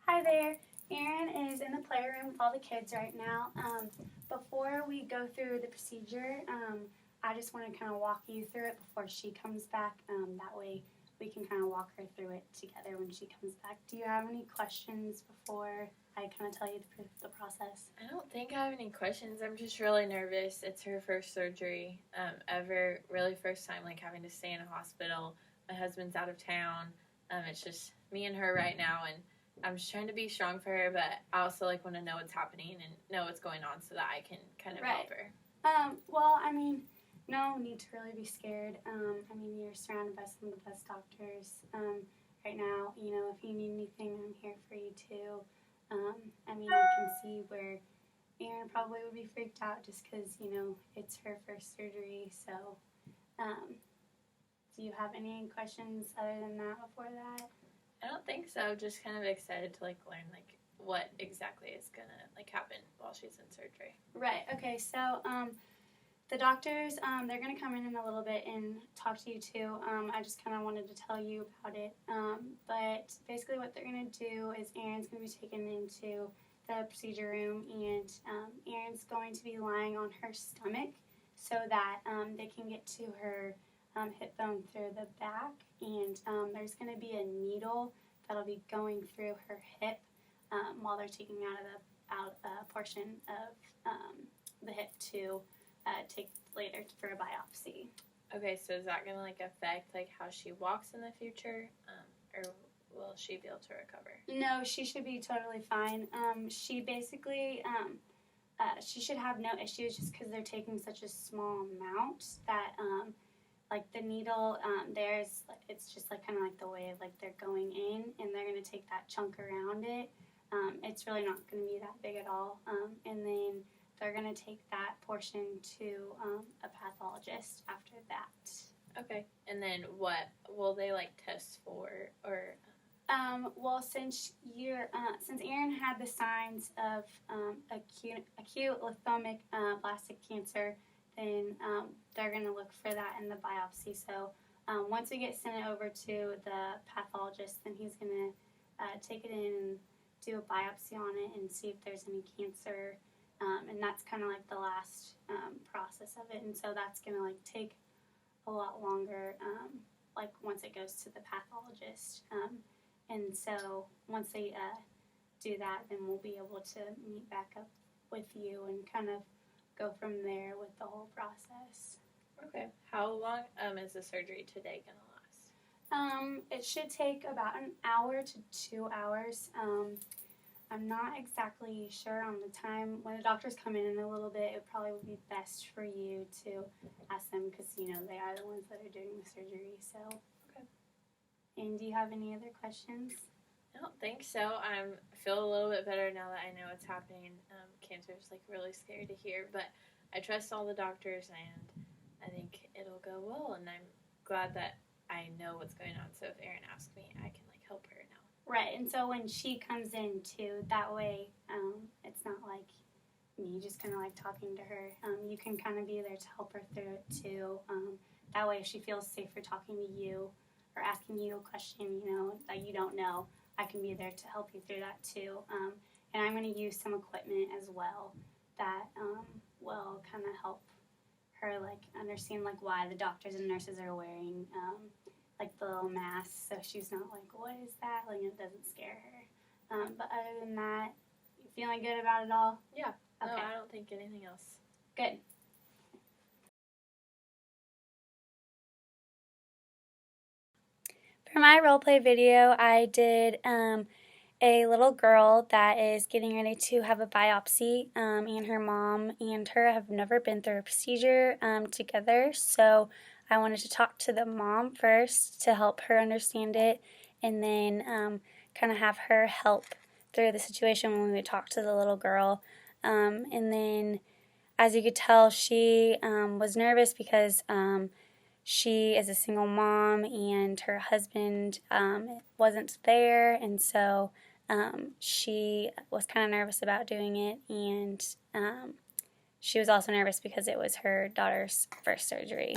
Hi there. Erin is in the playroom with all the kids right now. Before we go through the procedure, I just want to kind of walk you through it before she comes back. That way we can kind of walk her through it together when she comes back. Do you have any questions before I kind of tell you the process? I don't think I have any questions. I'm just really nervous. It's her first surgery ever. Really first time like having to stay in a hospital. My husband's out of town. It's just me and her right now, and I'm just trying to be strong for her, but I also like want to know what's happening and know what's going on so that I can kind of help her. Well, I mean, no need to really be scared. I mean, you're surrounded by some of the best doctors right now. You know, if you need anything, I'm here for you too. I mean, I can see where Erin probably would be freaked out just because, you know, it's her first surgery. So, do you have any questions other than that before that? I don't think so. Just kind of excited to like learn like what exactly is gonna like happen while she's in surgery. Right. Okay. So, the doctors, they're going to come in a little bit and talk to you too. I just kind of wanted to tell you about it. But basically what they're going to do is Erin's going to be taken into the procedure room, and Erin's going to be lying on her stomach so that they can get to her hip bone through the back. And there's going to be a needle that'll be going through her hip while they're taking out a portion of the hip to take later for a biopsy. Okay, so is that gonna like affect like how she walks in the future, or will she be able to recover? No, she should be totally fine. She basically she should have no issues just because they're taking such a small amount that like the needle it's just like kind of like the way of like they're going in and they're gonna take that chunk around it. It's really not gonna be that big at all, and then they're going to take that portion to a pathologist after that. Okay. And then what will they like test for, or? Well, since Erin had the signs of acute lymphoma blastic cancer, then they're going to look for that in the biopsy. So once we get sent over to the pathologist, then he's going to take it in and do a biopsy on it and see if there's any cancer. And that's kind of like the last process of it, and so that's going to like take a lot longer like once it goes to the pathologist, and so once they do that, then we'll be able to meet back up with you and kind of go from there with the whole process. Okay. How long is the surgery today going to last? It should take about an hour to 2 hours. I'm not exactly sure on the time. When the doctors come in a little bit, it probably would be best for you to ask them because, you know, they are the ones that are doing the surgery. So, okay. And do you have any other questions? I don't think so. I feel a little bit better now that I know what's happening. Cancer is like really scary to hear, but I trust all the doctors and I think it'll go well. And I'm glad that I know what's going on. So if Erin asks me, I can like help her now. Right, and so when she comes in too, that way it's not like me just kind of like talking to her. You can kind of be there to help her through it too. That way if she feels safer talking to you or asking you a question, you know, that you don't know, I can be there to help you through that too. And I'm going to use some equipment as well that will kind of help her like understand like why the doctors and nurses are wearing like the little mask, so she's not like, what is that? Like, it doesn't scare her. But other than that, you feeling good about it all? Yeah. Okay. No, I don't think anything else. Good. For my roleplay video, I did a little girl that is getting ready to have a biopsy, and her mom and her have never been through a procedure together, so I wanted to talk to the mom first to help her understand it, and then kind of have her help through the situation when we would talk to the little girl. And then, as you could tell, she was nervous because she is a single mom and her husband wasn't there, and so she was kind of nervous about doing it, and she was also nervous because it was her daughter's first surgery.